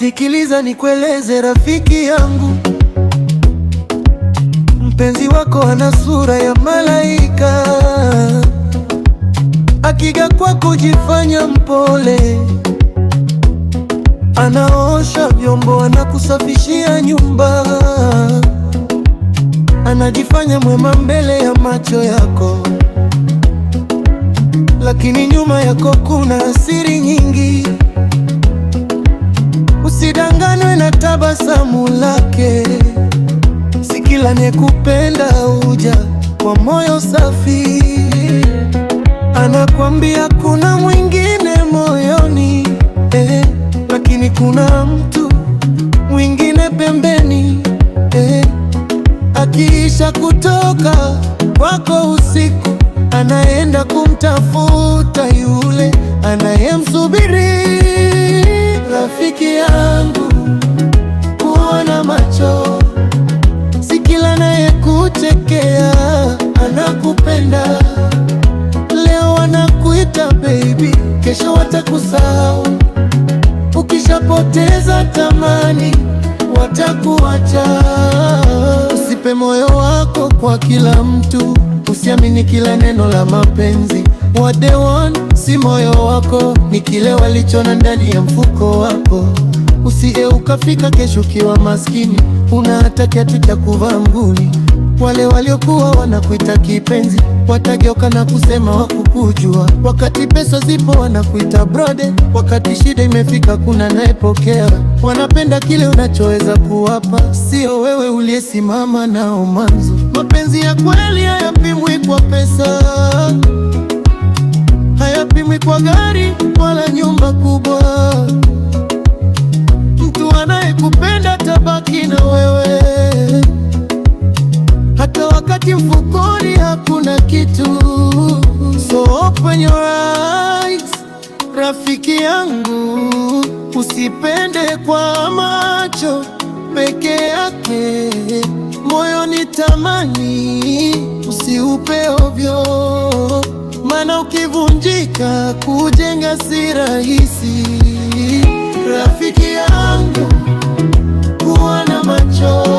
Sikiliza nikueleze rafiki yangu, mpenzi wako ana sura ya malaika. Akija kwako jifanya mpole, anaosha vyombo, anakusafishia nyumba, anajifanya mwema mbele ya macho yako, lakini nyuma yako kuna siri nyingi. Usidanganywe na tabasamu lake, si kila anayekupenda huja kwa moyo safi. Anakwambia kuna mwingine moyoni, lakini kuna mtu mwingine pembeni. Akiisha kutoka kwako usiku, anaenda kumtafuta yule anayemsubiri. Rafiki yangu, kuwa na macho, si kila anayekuchekea anakupenda. Leo wanakuita baby, kesho watakusahau. Ukishapoteza tamani, watakuacha. Usipe moyo wako kwa kila mtu, usiamini kila neno la mapenzi. What they want si moyo wako, ni kile walichona ndani ya mfuko wako. Usije ukafika kesho ukiwa maskini, una hata kiatu cha kuvaa mguuni. Wale waliokuwa wanakuita kipenzi, watageuka na kusema wakukujua. Wakati pesa zipo wanakuita brode, wakati shida imefika kuna anayepokea. Wanapenda kile unachoweza kuwapa, sio wewe uliyesimama nao mwanzo. Mapenzi ya kweli hayapimwi kwa pesa, hayapimwi kwa gari wala nyumba kubwa. Mtu anayekupenda tabaki na wewe, hata wakati mfukoni hakuna kitu. So open your eyes, rafiki yangu, usipende kwa macho peke yake. Moyo ni tamani, usiupe ovyo, maana ukivunjika kujenga si rahisi. Rafiki yangu, kuwa na macho,